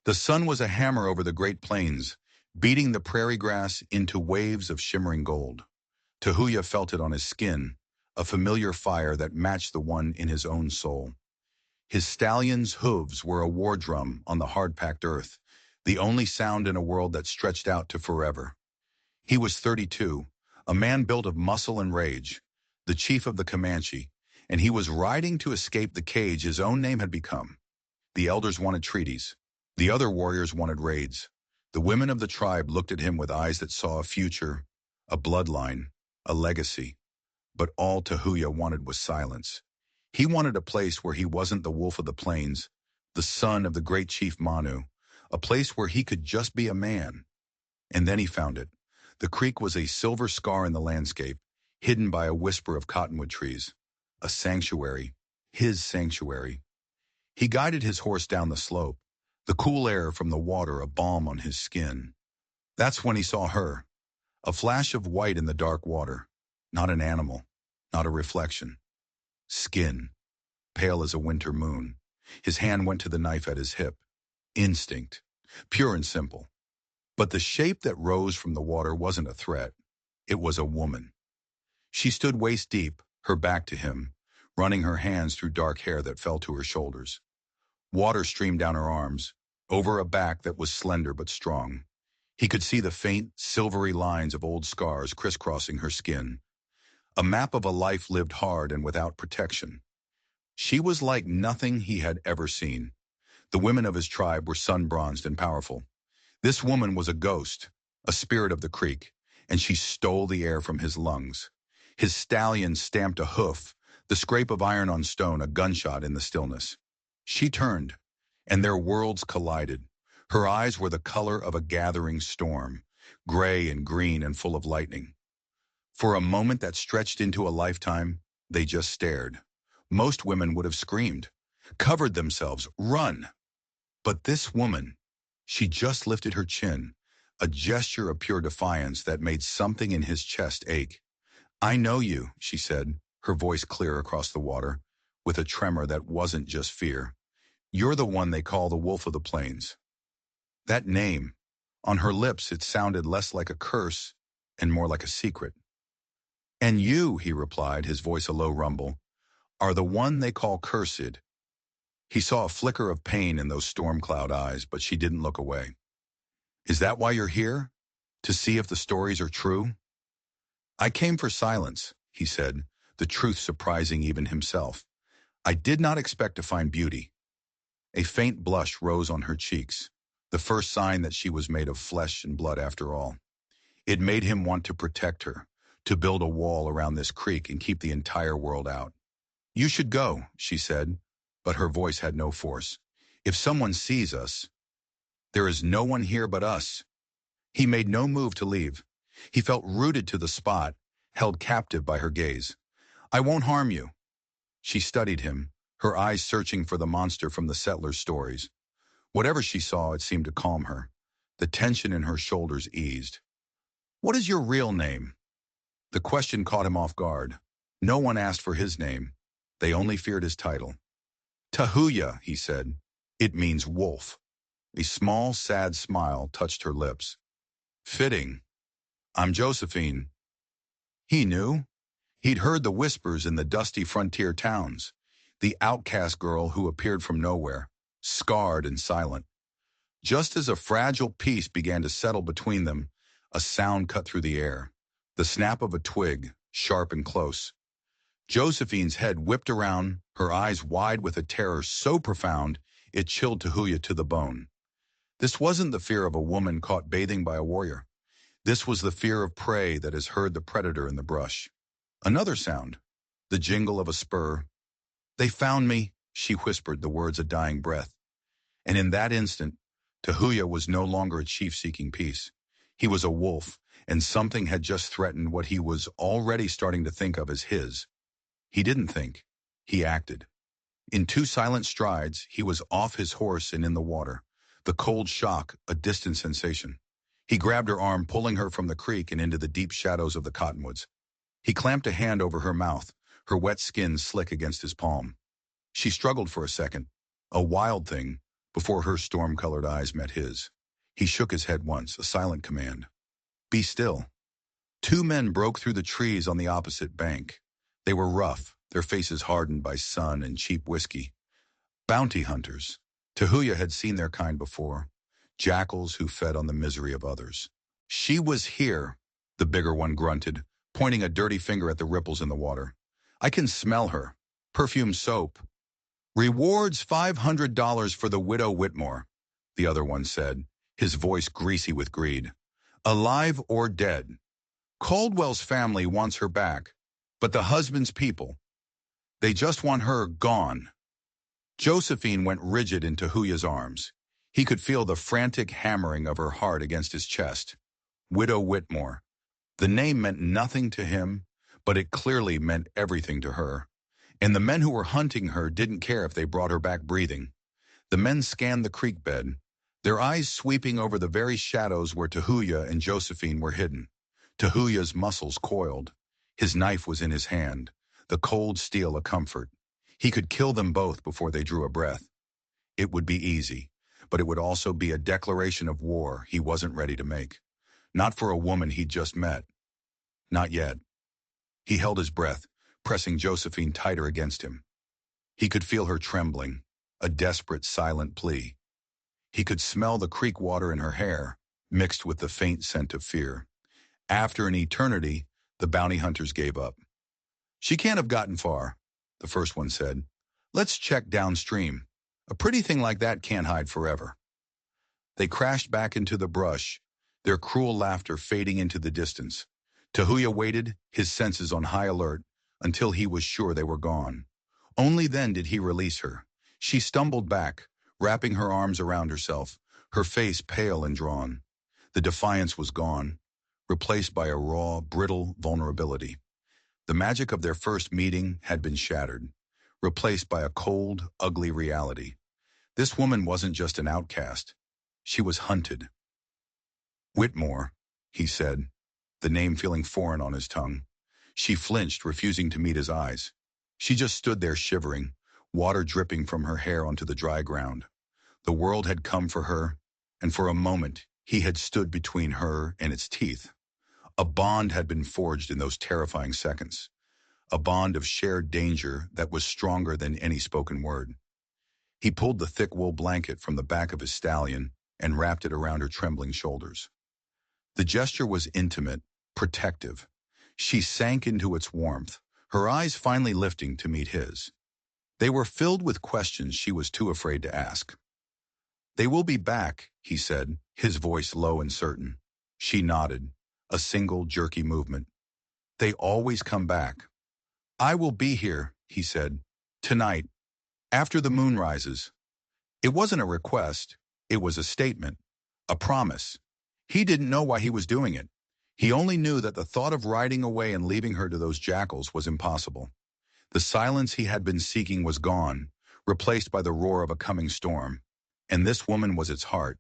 The sun was a hammer over the great plains, beating the prairie grass into waves of shimmering gold. Tahuya felt it on his skin, a familiar fire that matched the one in his own soul. His stallion's hooves were a war drum on the hard-packed earth, the only sound in a world that stretched out to forever. He was 32, a man built of muscle and rage, the chief of the Comanche, and he was riding to escape the cage his own name had become. The elders wanted treaties. The other warriors wanted raids. The women of the tribe looked at him with eyes that saw a future, a bloodline, a legacy. But all Tahuya wanted was silence. He wanted a place where he wasn't the wolf of the plains, the son of the great chief Manu, a place where he could just be a man. And then he found it. The creek was a silver scar in the landscape, hidden by a whisper of cottonwood trees. A sanctuary, his sanctuary. He guided his horse down the slope, the cool air from the water a balm on his skin. That's when he saw her, a flash of white in the dark water. Not an animal, not a reflection. Skin, pale as a winter moon. His hand went to the knife at his hip. Instinct, pure and simple. But the shape that rose from the water wasn't a threat. It was a woman. She stood waist deep, her back to him, running her hands through dark hair that fell to her shoulders. Water streamed down her arms, over a back that was slender but strong. He could see the faint, silvery lines of old scars crisscrossing her skin. A map of a life lived hard and without protection. She was like nothing he had ever seen. The women of his tribe were sun-bronzed and powerful. This woman was a ghost, a spirit of the creek, and she stole the air from his lungs. His stallion stamped a hoof, the scrape of iron on stone, a gunshot in the stillness. She turned, and their worlds collided. Her eyes were the color of a gathering storm, gray and green and full of lightning. For a moment that stretched into a lifetime, they just stared. Most women would have screamed, covered themselves, run. But this woman, she just lifted her chin, a gesture of pure defiance that made something in his chest ache. "I know you," she said, her voice clear across the water, with a tremor that wasn't just fear. "You're the one they call the Wolf of the Plains." That name, on her lips it sounded less like a curse and more like a secret. "And you," he replied, his voice a low rumble, "are the one they call cursed." He saw a flicker of pain in those storm cloud eyes, but she didn't look away. "Is that why you're here? To see if the stories are true?" "I came for silence," he said, the truth surprising even himself. "I did not expect to find beauty." A faint blush rose on her cheeks, the first sign that she was made of flesh and blood after all. It made him want to protect her, to build a wall around this creek and keep the entire world out. "You should go," she said, but her voice had no force. "If someone sees us, there is no one here but us." He made no move to leave. He felt rooted to the spot, held captive by her gaze. "I won't harm you." She studied him, her eyes searching for the monster from the settlers' stories. Whatever she saw, it seemed to calm her. The tension in her shoulders eased. "What is your real name?" The question caught him off guard. No one asked for his name. They only feared his title. "Tahuya," he said. "It means wolf." A small, sad smile touched her lips. "Fitting. I'm Josephine." He knew. He'd heard the whispers in the dusty frontier towns. The outcast girl who appeared from nowhere, scarred and silent. Just as a fragile peace began to settle between them, a sound cut through the air. The snap of a twig, sharp and close. Josephine's head whipped around, her eyes wide with a terror so profound it chilled Tahuya to the bone. This wasn't the fear of a woman caught bathing by a warrior. This was the fear of prey that has heard the predator in the brush. Another sound, the jingle of a spur. "They found me," she whispered, the words a dying breath. And in that instant, Tahuya was no longer a chief seeking peace. He was a wolf, and something had just threatened what he was already starting to think of as his. He didn't think. He acted. In 2 silent strides, he was off his horse and in the water. The cold shock, a distant sensation. He grabbed her arm, pulling her from the creek and into the deep shadows of the cottonwoods. He clamped a hand over her mouth, her wet skin slick against his palm. She struggled for a second. A wild thing, before her storm-colored eyes met his. He shook his head once, a silent command. Be still. Two men broke through the trees on the opposite bank. They were rough, their faces hardened by sun and cheap whiskey. Bounty hunters. Tahuya had seen their kind before. Jackals who fed on the misery of others. She was here, the bigger one grunted, pointing a dirty finger at the ripples in the water. I can smell her. Perfume soap. Rewards $500 for the widow Whitmore, the other one said, his voice greasy with greed. Alive or dead. Caldwell's family wants her back, but the husband's people, they just want her gone. Josephine went rigid in Tahuya's arms. He could feel the frantic hammering of her heart against his chest. Widow Whitmore. The name meant nothing to him, but it clearly meant everything to her. And the men who were hunting her didn't care if they brought her back breathing. The men scanned the creek bed, their eyes sweeping over the very shadows where Tahuya and Josephine were hidden. Tahuya's muscles coiled. His knife was in his hand, the cold steel a comfort. He could kill them both before they drew a breath. It would be easy, but it would also be a declaration of war he wasn't ready to make. Not for a woman he'd just met. Not yet. He held his breath, pressing Josephine tighter against him. He could feel her trembling, a desperate, silent plea. He could smell the creek water in her hair, mixed with the faint scent of fear. After an eternity, the bounty hunters gave up. She can't have gotten far, the first one said. Let's check downstream. A pretty thing like that can't hide forever. They crashed back into the brush, their cruel laughter fading into the distance. Tahuya waited, his senses on high alert, until he was sure they were gone. Only then did he release her. She stumbled back, wrapping her arms around herself, her face pale and drawn. The defiance was gone, replaced by a raw, brittle vulnerability. The magic of their first meeting had been shattered, replaced by a cold, ugly reality. This woman wasn't just an outcast. She was hunted. Whitmore, he said, the name feeling foreign on his tongue. She flinched, refusing to meet his eyes. She just stood there shivering, water dripping from her hair onto the dry ground. The world had come for her, and for a moment he had stood between her and its teeth. A bond had been forged in those terrifying seconds, a bond of shared danger that was stronger than any spoken word. He pulled the thick wool blanket from the back of his stallion and wrapped it around her trembling shoulders. The gesture was intimate, protective. She sank into its warmth, her eyes finally lifting to meet his. They were filled with questions she was too afraid to ask. They will be back, he said, his voice low and certain. She nodded, a single jerky movement. They always come back. I will be here, he said, tonight, after the moon rises. It wasn't a request, it was a statement, a promise. He didn't know why he was doing it. He only knew that the thought of riding away and leaving her to those jackals was impossible. The silence he had been seeking was gone, replaced by the roar of a coming storm. And this woman was its heart.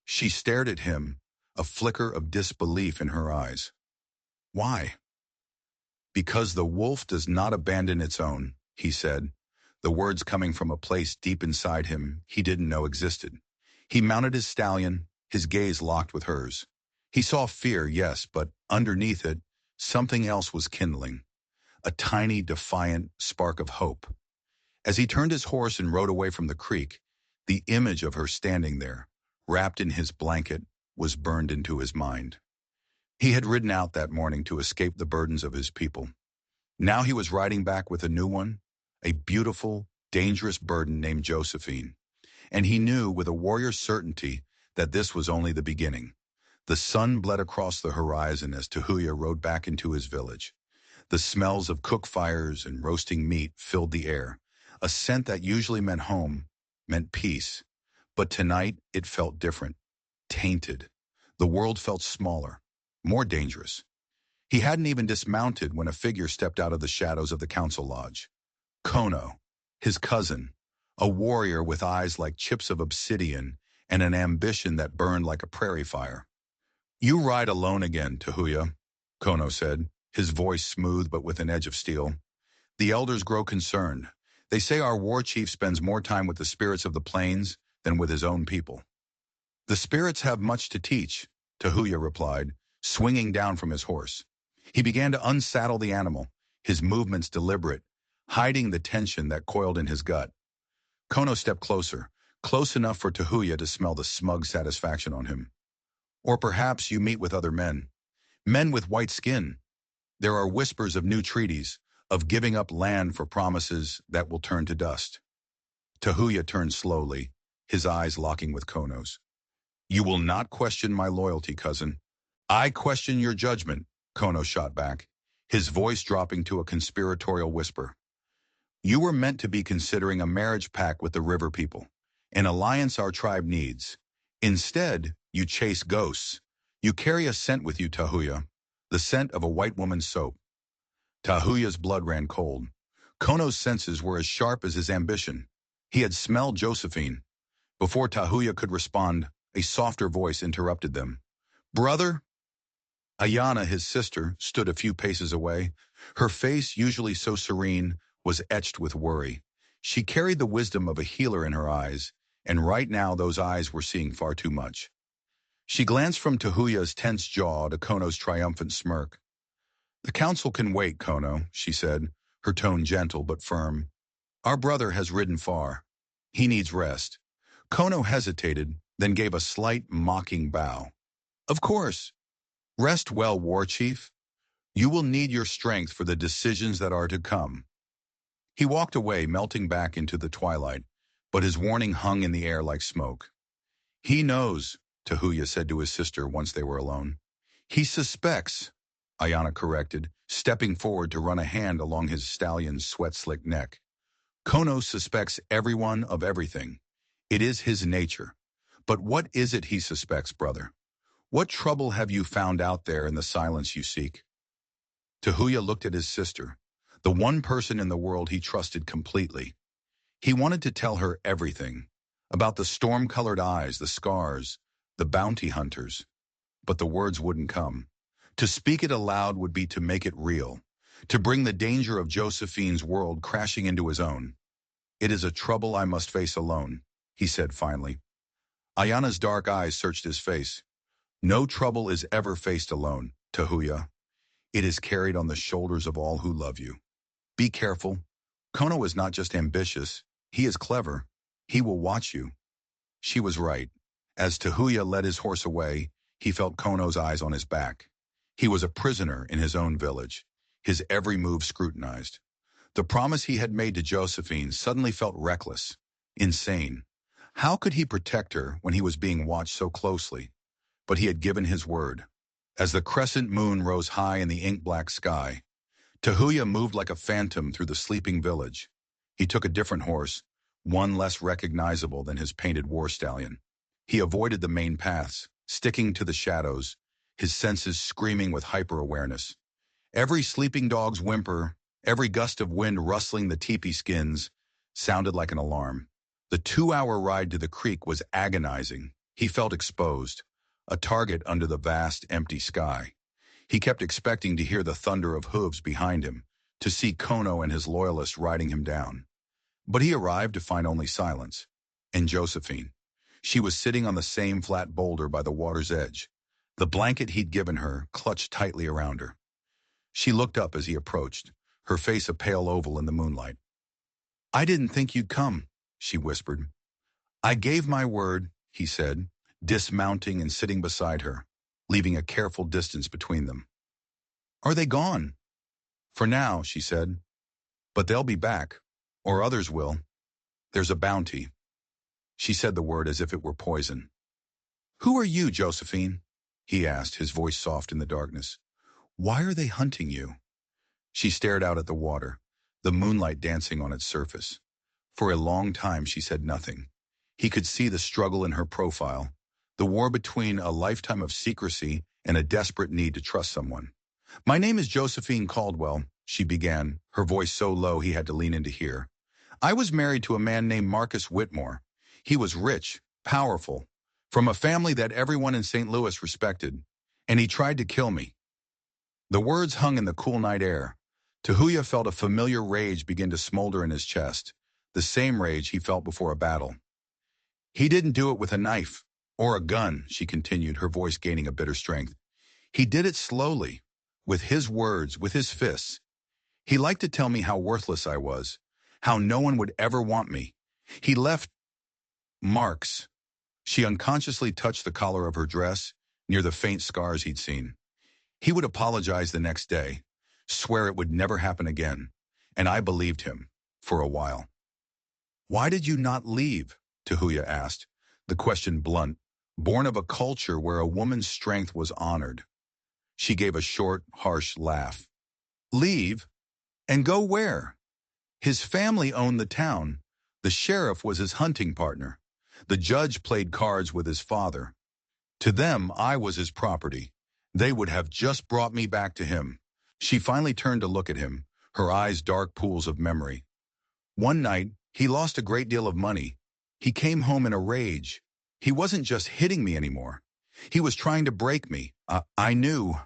She stared at him, a flicker of disbelief in her eyes. Why? Because the wolf does not abandon its own, he said, the words coming from a place deep inside him he didn't know existed. He mounted his stallion, his gaze locked with hers. He saw fear, yes, but underneath it, something else was kindling. A tiny, defiant spark of hope. As he turned his horse and rode away from the creek, the image of her standing there, wrapped in his blanket, was burned into his mind. He had ridden out that morning to escape the burdens of his people. Now he was riding back with a new one, a beautiful, dangerous burden named Josephine. And he knew with a warrior's certainty that this was only the beginning. The sun bled across the horizon as Tahuya rode back into his village. The smells of cook fires and roasting meat filled the air, a scent that usually meant home, meant peace. But tonight it felt different, tainted. The world felt smaller, more dangerous. He hadn't even dismounted when a figure stepped out of the shadows of the council lodge. Kono, his cousin, a warrior with eyes like chips of obsidian and an ambition that burned like a prairie fire. You ride alone again, Tahuya, Kono said, his voice smooth but with an edge of steel. The elders grow concerned. They say our war chief spends more time with the spirits of the plains than with his own people. The spirits have much to teach, Tahuya replied, swinging down from his horse. He began to unsaddle the animal, his movements deliberate, hiding the tension that coiled in his gut. Kono stepped closer, close enough for Tahuya to smell the smug satisfaction on him. Or perhaps you meet with other men. Men with white skin. There are whispers of new treaties, of giving up land for promises that will turn to dust. Tahuya turned slowly, his eyes locking with Kono's. You will not question my loyalty, cousin. I question your judgment, Kono shot back, his voice dropping to a conspiratorial whisper. You were meant to be considering a marriage pact with the river people, an alliance our tribe needs. Instead, you chase ghosts. You carry a scent with you, Tahuya, the scent of a white woman's soap. Tahuya's blood ran cold. Kono's senses were as sharp as his ambition. He had smelled Josephine. Before Tahuya could respond, a softer voice interrupted them. Brother? Ayana, his sister, stood a few paces away. Her face, usually so serene, was etched with worry. She carried the wisdom of a healer in her eyes, and right now those eyes were seeing far too much. She glanced from Tahuya's tense jaw to Kono's triumphant smirk. The council can wait, Kono, she said, her tone gentle but firm. Our brother has ridden far. He needs rest. Kono hesitated, then gave a slight, mocking bow. Of course. Rest well, war chief. You will need your strength for the decisions that are to come. He walked away, melting back into the twilight, but his warning hung in the air like smoke. He knows, Tahuya said to his sister once they were alone. He suspects, Ayana corrected, stepping forward to run a hand along his stallion's sweat-slicked neck. Kono suspects everyone of everything. It is his nature. But what is it he suspects, brother? What trouble have you found out there in the silence you seek? Tahuya looked at his sister, the one person in the world he trusted completely. He wanted to tell her everything, about the storm-colored eyes, the scars, the bounty hunters. But the words wouldn't come. To speak it aloud would be to make it real, to bring the danger of Josephine's world crashing into his own. It is a trouble I must face alone, he said finally. Ayana's dark eyes searched his face. No trouble is ever faced alone, Tahuya. It is carried on the shoulders of all who love you. Be careful. Kono is not just ambitious. He is clever. He will watch you. She was right. As Tahuya led his horse away, he felt Kono's eyes on his back. He was a prisoner in his own village, his every move scrutinized. The promise he had made to Josephine suddenly felt reckless, insane. How could he protect her when he was being watched so closely? But he had given his word. As the crescent moon rose high in the ink-black sky, Tahuya moved like a phantom through the sleeping village. He took a different horse, one less recognizable than his painted war stallion. He avoided the main paths, sticking to the shadows, his senses screaming with hyper-awareness. Every sleeping dog's whimper, every gust of wind rustling the teepee skins, sounded like an alarm. The 2-hour ride to the creek was agonizing. He felt exposed, a target under the vast, empty sky. He kept expecting to hear the thunder of hooves behind him, to see Kono and his loyalists riding him down. But he arrived to find only silence. And Josephine. She was sitting on the same flat boulder by the water's edge, the blanket he'd given her clutched tightly around her. She looked up as he approached, her face a pale oval in the moonlight. I didn't think you'd come, she whispered. I gave my word, he said, dismounting and sitting beside her, leaving a careful distance between them. Are they gone? For now, she said. But they'll be back, or others will. There's a bounty. She said the word as if it were poison. Who are you, Josephine? He asked, his voice soft in the darkness. Why are they hunting you? She stared out at the water, the moonlight dancing on its surface. For a long time she said nothing. He could see the struggle in her profile, the war between a lifetime of secrecy and a desperate need to trust someone. My name is Josephine Caldwell, she began, her voice so low he had to lean in to hear. I was married to a man named Marcus Whitmore. He was rich, powerful, from a family that everyone in St. Louis respected, and he tried to kill me. The words hung in the cool night air. Tahuya felt a familiar rage begin to smolder in his chest, the same rage he felt before a battle. He didn't do it with a knife or a gun, she continued, her voice gaining a bitter strength. He did it slowly, with his words, with his fists. He liked to tell me how worthless I was, how no one would ever want me. He left marks. She unconsciously touched the collar of her dress, near the faint scars he'd seen. He would apologize the next day, swear it would never happen again, and I believed him, for a while. Why did you not leave? Tahuya asked, the question blunt, born of a culture where a woman's strength was honored. She gave a short, harsh laugh. Leave? And go where? His family owned the town. The sheriff was his hunting partner. The judge played cards with his father. To them, I was his property. They would have just brought me back to him. She finally turned to look at him, her eyes dark pools of memory. One night, he lost a great deal of money. He came home in a rage. He wasn't just hitting me anymore. He was trying to break me. I knew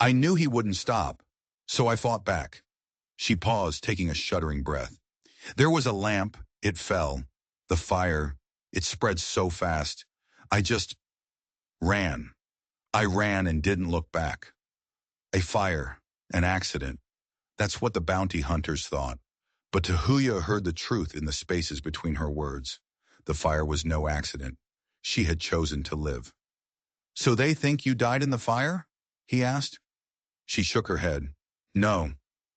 he wouldn't stop. So I fought back. She paused, taking a shuddering breath. There was a lamp. It fell. The fire. It spread so fast. I just ran. I ran and didn't look back. A fire. An accident. That's what the bounty hunters thought. But Tahuya heard the truth in the spaces between her words. The fire was no accident. She had chosen to live. So they think you died in the fire? He asked. She shook her head. No,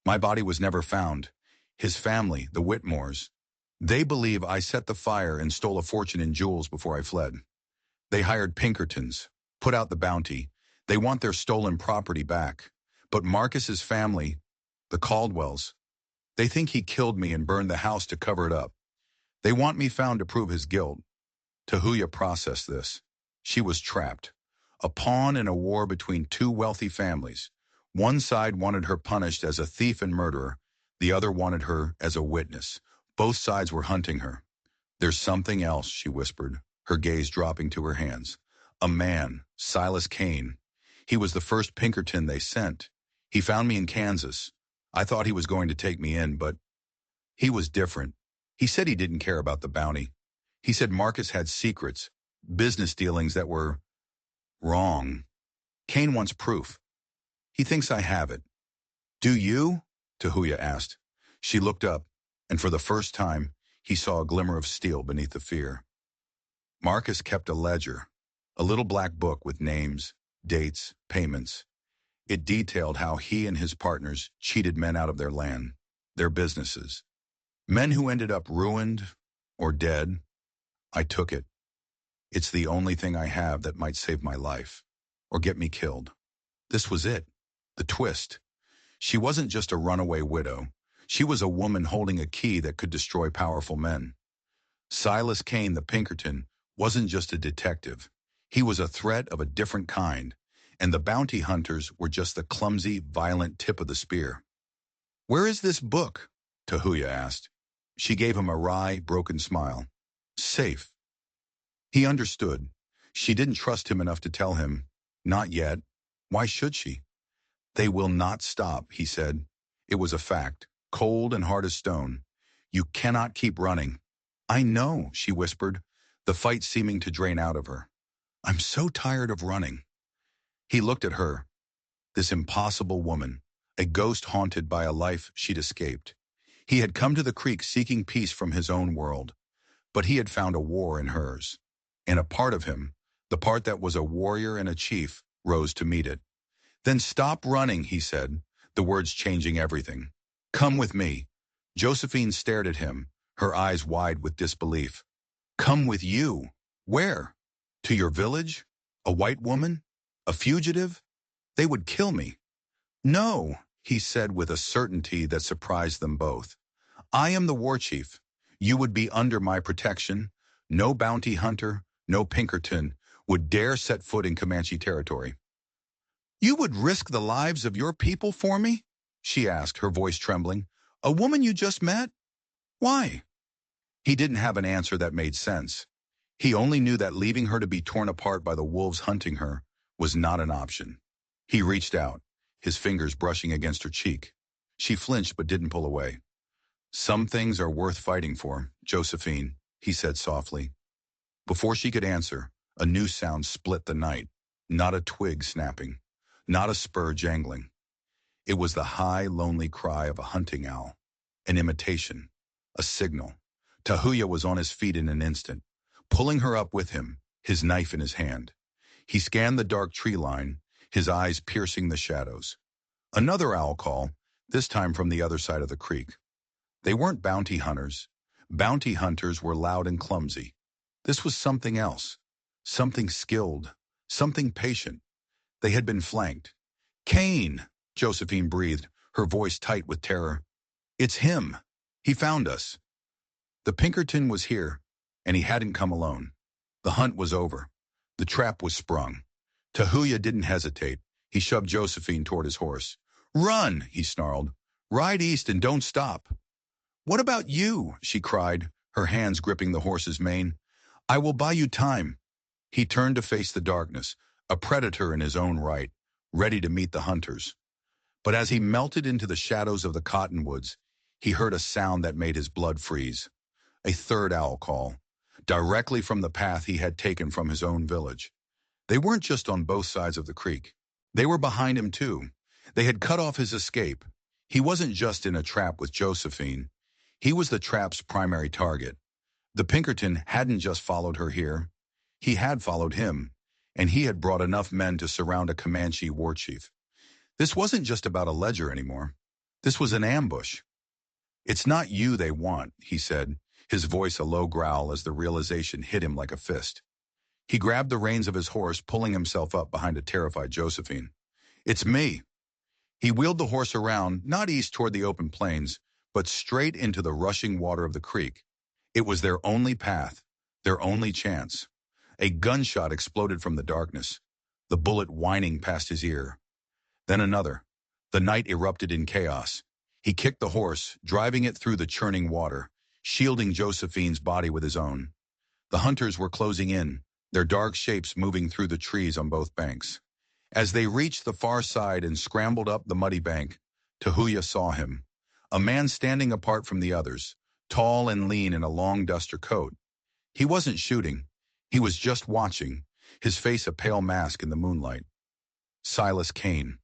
my body was never found. His family, the Whitmores, they believe I set the fire and stole a fortune in jewels before I fled. They hired Pinkertons, put out the bounty. They want their stolen property back. But Marcus's family, the Caldwells, they think he killed me and burned the house to cover it up. They want me found to prove his guilt. Tahuya processed this. She was trapped. A pawn in a war between two wealthy families. One side wanted her punished as a thief and murderer. The other wanted her as a witness. Both sides were hunting her. There's something else, she whispered, her gaze dropping to her hands. A man, Silas Kane. He was the first Pinkerton they sent. He found me in Kansas. I thought he was going to take me in, but he was different. He said he didn't care about the bounty. He said Marcus had secrets, business dealings that were wrong. Kane wants proof. He thinks I have it. Do you? Tahuya asked. She looked up, and for the first time, he saw a glimmer of steel beneath the fear. Marcus kept a ledger, a little black book with names, dates, payments. It detailed how he and his partners cheated men out of their land, their businesses. Men who ended up ruined or dead. I took it. It's the only thing I have that might save my life, or get me killed. This was it, the twist. She wasn't just a runaway widow. She was a woman holding a key that could destroy powerful men. Silas Kane, the Pinkerton, wasn't just a detective. He was a threat of a different kind, and the bounty hunters were just the clumsy, violent tip of the spear. Where is this book? Tahuya asked. She gave him a wry, broken smile. Safe. He understood. She didn't trust him enough to tell him. Not yet. Why should she? They will not stop, he said. It was a fact, cold and hard as stone. You cannot keep running. I know, she whispered, the fight seeming to drain out of her. I'm so tired of running. He looked at her, this impossible woman, a ghost haunted by a life she'd escaped. He had come to the creek seeking peace from his own world, but he had found a war in hers. And a part of him, the part that was a warrior and a chief, rose to meet it. Then stop running, he said, the words changing everything. Come with me. Josephine stared at him, her eyes wide with disbelief. Come with you? Where? To your village? A white woman? A fugitive? They would kill me. No, he said with a certainty that surprised them both. I am the war chief. You would be under my protection. No bounty hunter, no Pinkerton would dare set foot in Comanche territory. You would risk the lives of your people for me? She asked, her voice trembling. A woman you just met? Why? He didn't have an answer that made sense. He only knew that leaving her to be torn apart by the wolves hunting her was not an option. He reached out, his fingers brushing against her cheek. She flinched but didn't pull away. Some things are worth fighting for, Josephine, he said softly. Before she could answer, a new sound split the night. Not a twig snapping, not a spur jangling. It was the high, lonely cry of a hunting owl. An imitation, a signal. Tahuya was on his feet in an instant, pulling her up with him, his knife in his hand. He scanned the dark tree line, his eyes piercing the shadows. Another owl call, this time from the other side of the creek. They weren't bounty hunters. Bounty hunters were loud and clumsy. This was something else, something skilled, something patient. They had been flanked. Cain, Josephine breathed, her voice tight with terror. It's him. He found us. The Pinkerton was here, and he hadn't come alone. The hunt was over. The trap was sprung. Tahuya didn't hesitate. He shoved Josephine toward his horse. Run, he snarled. Ride east and don't stop. What about you? She cried, her hands gripping the horse's mane. I will buy you time. He turned to face the darkness, a predator in his own right, ready to meet the hunters. But as he melted into the shadows of the cottonwoods, he heard a sound that made his blood freeze. A third owl call, directly from the path he had taken from his own village. They weren't just on both sides of the creek. They were behind him too. They had cut off his escape. He wasn't just in a trap with Josephine. He was the trap's primary target. The Pinkerton hadn't just followed her here. He had followed him, and he had brought enough men to surround a Comanche war chief. This wasn't just about a ledger anymore. This was an ambush. It's not you they want, he said, his voice a low growl as the realization hit him like a fist. He grabbed the reins of his horse, pulling himself up behind a terrified Josephine. It's me. He wheeled the horse around, not east toward the open plains, but straight into the rushing water of the creek. It was their only path, their only chance. A gunshot exploded from the darkness, the bullet whining past his ear. Then another. The night erupted in chaos. He kicked the horse, driving it through the churning water, shielding Josephine's body with his own. The hunters were closing in, their dark shapes moving through the trees on both banks. As they reached the far side and scrambled up the muddy bank, Tahuya saw him, a man standing apart from the others, tall and lean in a long duster coat. He wasn't shooting. He was just watching, his face a pale mask in the moonlight. Silas Kane.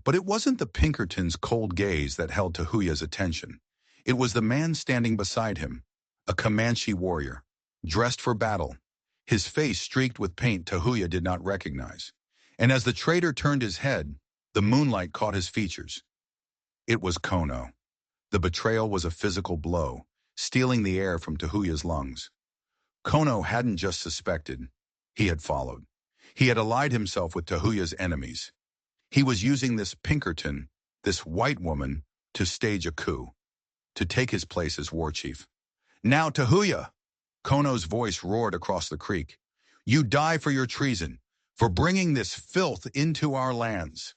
But it wasn't the Pinkerton's cold gaze that held Tahuya's attention. It was the man standing beside him, a Comanche warrior, dressed for battle, his face streaked with paint Tahuya did not recognize. And as the trader turned his head, the moonlight caught his features. It was Kono. The betrayal was a physical blow, stealing the air from Tahuya's lungs. Kono hadn't just suspected, he had followed. He had allied himself with Tahuya's enemies. He was using this Pinkerton, this white woman, to stage a coup, to take his place as war chief. Now, Tahuya! Kono's voice roared across the creek. You die for your treason, for bringing this filth into our lands.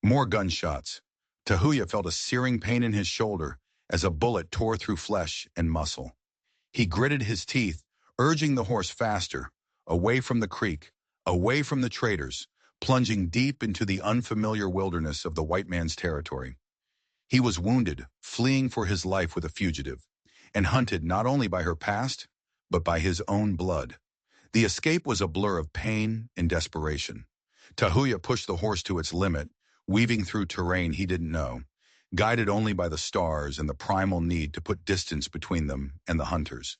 More gunshots. Tahuya felt a searing pain in his shoulder as a bullet tore through flesh and muscle. He gritted his teeth, urging the horse faster, away from the creek, away from the traders, plunging deep into the unfamiliar wilderness of the white man's territory. He was wounded, fleeing for his life with a fugitive, and hunted not only by her past, but by his own blood. The escape was a blur of pain and desperation. Tahuya pushed the horse to its limit, weaving through terrain he didn't know, guided only by the stars and the primal need to put distance between them and the hunters.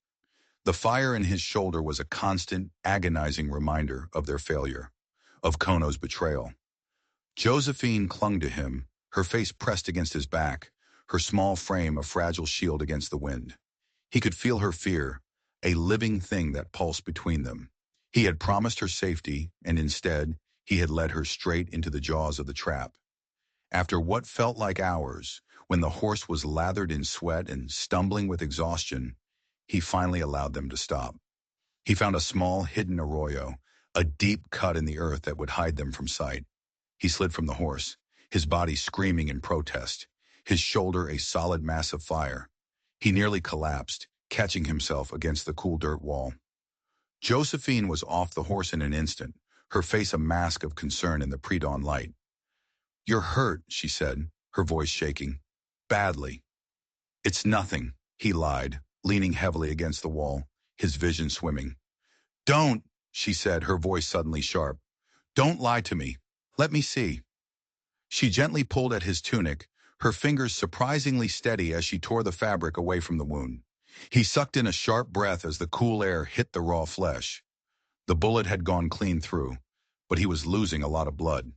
The fire in his shoulder was a constant, agonizing reminder of their failure, of Kono's betrayal. Josephine clung to him, her face pressed against his back, her small frame a fragile shield against the wind. He could feel her fear, a living thing that pulsed between them. He had promised her safety, and instead, he had led her straight into the jaws of the trap. After what felt like hours, when the horse was lathered in sweat and stumbling with exhaustion, he finally allowed them to stop. He found a small, hidden arroyo, a deep cut in the earth that would hide them from sight. He slid from the horse, his body screaming in protest, his shoulder a solid mass of fire. He nearly collapsed, catching himself against the cool dirt wall. Josephine was off the horse in an instant, her face a mask of concern in the pre-dawn light. You're hurt, she said, her voice shaking. Badly. It's nothing, he lied, leaning heavily against the wall, his vision swimming. Don't, she said, her voice suddenly sharp. Don't lie to me. Let me see. She gently pulled at his tunic, her fingers surprisingly steady as she tore the fabric away from the wound. He sucked in a sharp breath as the cool air hit the raw flesh. The bullet had gone clean through, but he was losing a lot of blood.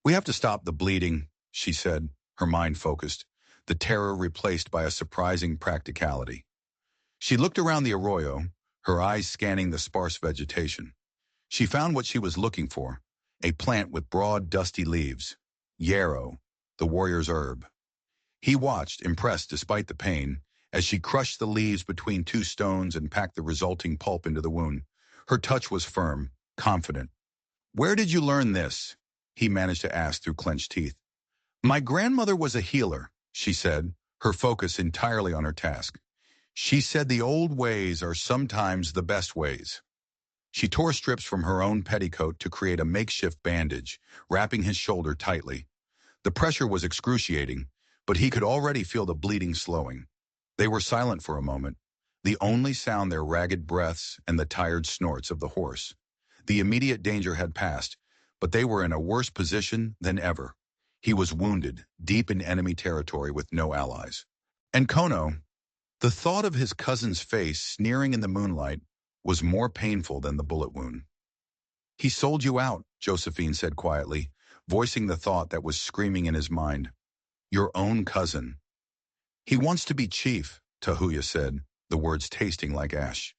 We have to stop the bleeding, she said, her mind focused, the terror replaced by a surprising practicality. She looked around the arroyo, her eyes scanning the sparse vegetation. She found what she was looking for, a plant with broad, dusty leaves. Yarrow, the warrior's herb. He watched, impressed despite the pain, as she crushed the leaves between two stones and packed the resulting pulp into the wound. Her touch was firm, confident. Where did you learn this? He managed to ask through clenched teeth. My grandmother was a healer, she said, her focus entirely on her task. She said the old ways are sometimes the best ways. She tore strips from her own petticoat to create a makeshift bandage, wrapping his shoulder tightly. The pressure was excruciating, but he could already feel the bleeding slowing. They were silent for a moment, the only sound their ragged breaths and the tired snorts of the horse. The immediate danger had passed, but they were in a worse position than ever. He was wounded, deep in enemy territory with no allies. And Kono, the thought of his cousin's face sneering in the moonlight, was more painful than the bullet wound. He sold you out, Josephine said quietly, voicing the thought that was screaming in his mind. Your own cousin. He wants to be chief, Tahuya said, the words tasting like ash.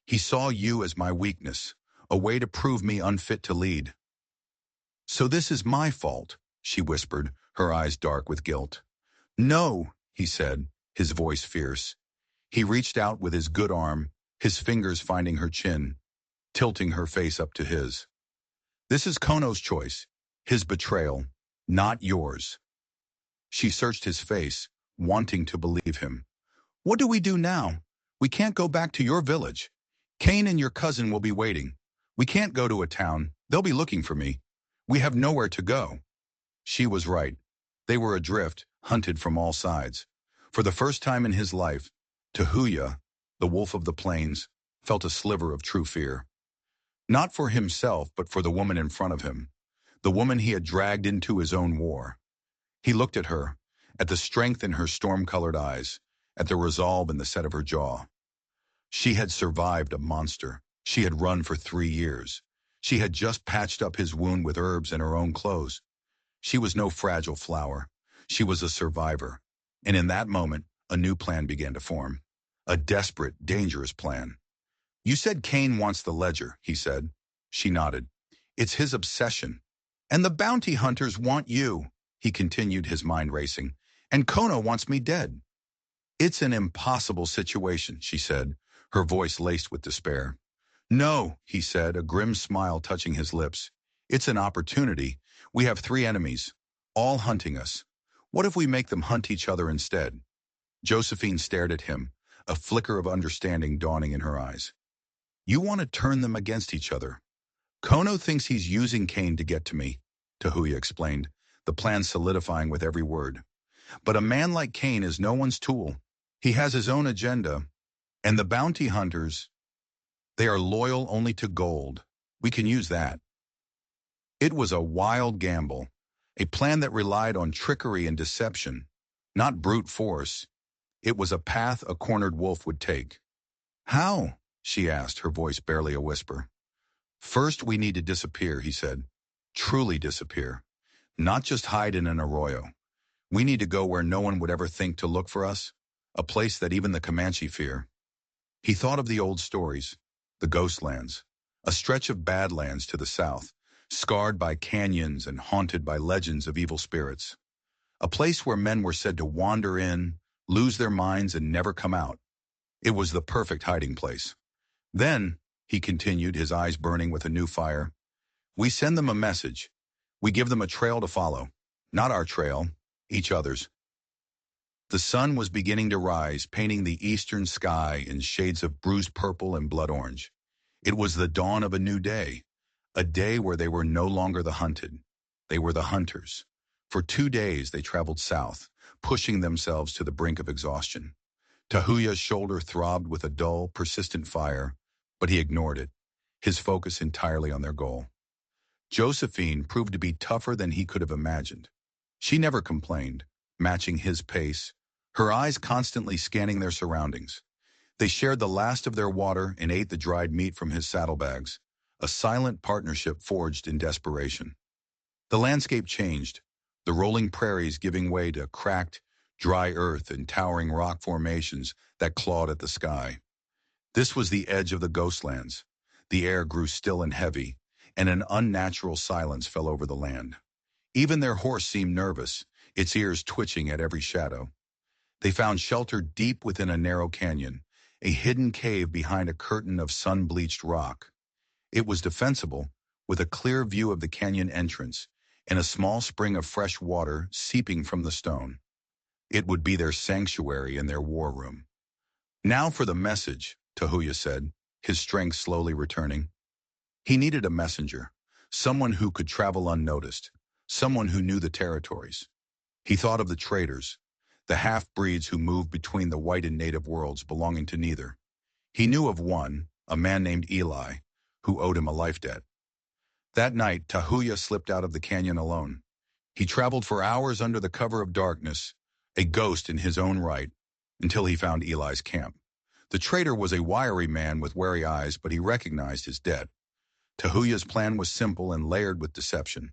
He saw you as my weakness, a way to prove me unfit to lead. So this is my fault, she whispered, her eyes dark with guilt. No, he said, his voice fierce. He reached out with his good arm, his fingers finding her chin, tilting her face up to his. This is Kono's choice, his betrayal, not yours. She searched his face, wanting to believe him. What do we do now? We can't go back to your village. Kane and your cousin will be waiting. We can't go to a town. They'll be looking for me. We have nowhere to go. She was right. They were adrift, hunted from all sides. For the first time in his life, Tahuya, the wolf of the plains, felt a sliver of true fear. Not for himself, but for the woman in front of him, the woman he had dragged into his own war. He looked at her, at the strength in her storm-colored eyes, at the resolve in the set of her jaw. She had survived a monster. She had run for 3 years. She had just patched up his wound with herbs and her own clothes. She was no fragile flower. She was a survivor. And in that moment, a new plan began to form. A desperate, dangerous plan. You said Kane wants the ledger, he said. She nodded. It's his obsession. And the bounty hunters want you, he continued, his mind racing. And Kono wants me dead. It's an impossible situation, she said, her voice laced with despair. No, he said, a grim smile touching his lips. It's an opportunity. We have 3 enemies, all hunting us. What if we make them hunt each other instead? Josephine stared at him, a flicker of understanding dawning in her eyes. You want to turn them against each other. Kono thinks he's using Kane to get to me, Tahuya explained, the plan solidifying with every word. But a man like Kane is no one's tool. He has his own agenda. And the bounty hunters, they are loyal only to gold. We can use that. It was a wild gamble, a plan that relied on trickery and deception, not brute force. It was a path a cornered wolf would take. How? She asked, her voice barely a whisper. First, we need to disappear, he said. Truly disappear. Not just hide in an arroyo. We need to go where no one would ever think to look for us, a place that even the Comanche fear. He thought of the old stories, the ghostlands, a stretch of badlands to the south, scarred by canyons and haunted by legends of evil spirits. A place where men were said to wander in, lose their minds, and never come out. It was the perfect hiding place. Then, he continued, his eyes burning with a new fire, we send them a message. We give them a trail to follow. Not our trail, each other's. The sun was beginning to rise, painting the eastern sky in shades of bruised purple and blood orange. It was the dawn of a new day, a day where they were no longer the hunted. They were the hunters. For 2 days they traveled south, pushing themselves to the brink of exhaustion. Tahuya's shoulder throbbed with a dull, persistent fire, but he ignored it. his focus entirely on their goal. Josephine proved to be tougher than he could have imagined. She never complained, matching his pace, her eyes constantly scanning their surroundings. They shared the last of their water and ate the dried meat from his saddlebags, a silent partnership forged in desperation. The landscape changed, the rolling prairies giving way to cracked, dry earth and towering rock formations that clawed at the sky. This was the edge of the ghostlands. The air grew still and heavy, and an unnatural silence fell over the land. Even their horse seemed nervous, its ears twitching at every shadow. They found shelter deep within a narrow canyon, a hidden cave behind a curtain of sun-bleached rock. It was defensible, with a clear view of the canyon entrance and a small spring of fresh water seeping from the stone. It would be their sanctuary and their war room. Now for the message, Tahuya said, his strength slowly returning. He needed a messenger, someone who could travel unnoticed, someone who knew the territories. He thought of the traders, the half-breeds who moved between the white and native worlds belonging to neither. He knew of one, a man named Eli, who owed him a life debt. That night, Tahuya slipped out of the canyon alone. He traveled for hours under the cover of darkness, a ghost in his own right, until he found Eli's camp. The trader was a wiry man with wary eyes, but he recognized his debt. Tahuya's plan was simple and layered with deception.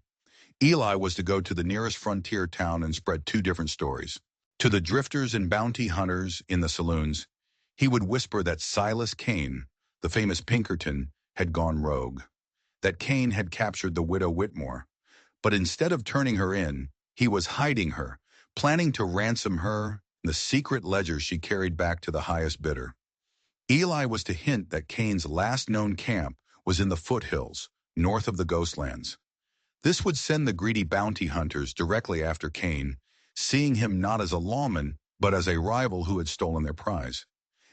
Eli was to go to the nearest frontier town and spread two different stories. To the drifters and bounty hunters in the saloons, he would whisper that Silas Kane, the famous Pinkerton, had gone rogue, that Kane had captured the widow Whitmore. But instead of turning her in, he was hiding her, planning to ransom her, the secret ledger she carried back to the highest bidder. Eli was to hint that Kane's last known camp was in the foothills, north of the Ghostlands. This would send the greedy bounty hunters directly after Kane, seeing him not as a lawman, but as a rival who had stolen their prize.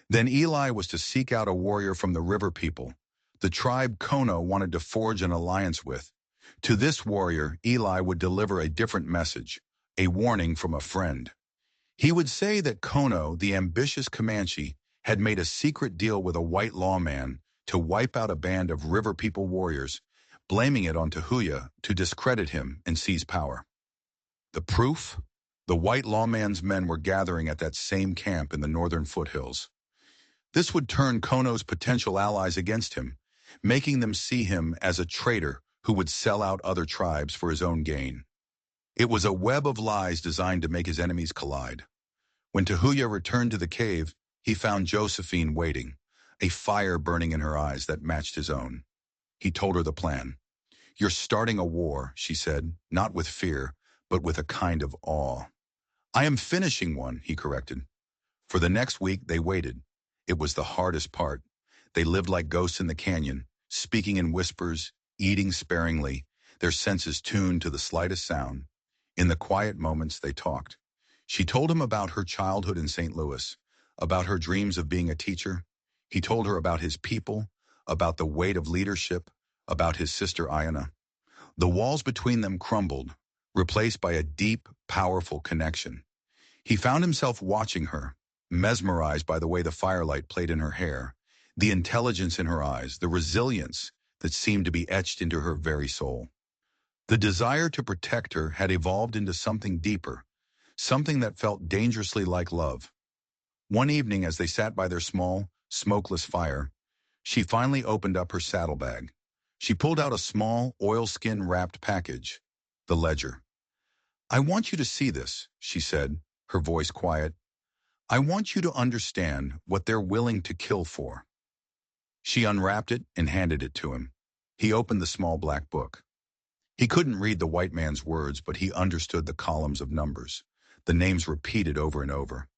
Then Eli was to seek out a warrior from the river people, the tribe Kono wanted to forge an alliance with. To this warrior, Eli would deliver a different message, a warning from a friend. He would say that Kono, the ambitious Comanche, had made a secret deal with a white lawman to wipe out a band of river people warriors, blaming it on Tahuya to discredit him and seize power. The proof? The white lawman's men were gathering at that same camp in the northern foothills. This would turn Kono's potential allies against him, making them see him as a traitor who would sell out other tribes for his own gain. It was a web of lies designed to make his enemies collide. When Tahuya returned to the cave, he found Josephine waiting, a fire burning in her eyes that matched his own. He told her the plan. "You're starting a war," she said, not with fear, but with a kind of awe. "I am finishing one," he corrected. For the next week, they waited. It was the hardest part. They lived like ghosts in the canyon, speaking in whispers, eating sparingly, their senses tuned to the slightest sound. In the quiet moments, they talked. She told him about her childhood in St. Louis, about her dreams of being a teacher. He told her about his people, about the weight of leadership, about his sister Ayana. The walls between them crumbled, replaced by a deep, powerful connection. He found himself watching her, mesmerized by the way the firelight played in her hair, the intelligence in her eyes, the resilience that seemed to be etched into her very soul. The desire to protect her had evolved into something deeper, something that felt dangerously like love. One evening, as they sat by their small, smokeless fire, she finally opened up her saddlebag. She pulled out a small, oilskin-wrapped package, the ledger. "I want you to see this," she said, her voice quiet. "I want you to understand what they're willing to kill for." She unwrapped it and handed it to him. He opened the small black book. He couldn't read the white man's words, but he understood the columns of numbers, the names repeated over and over.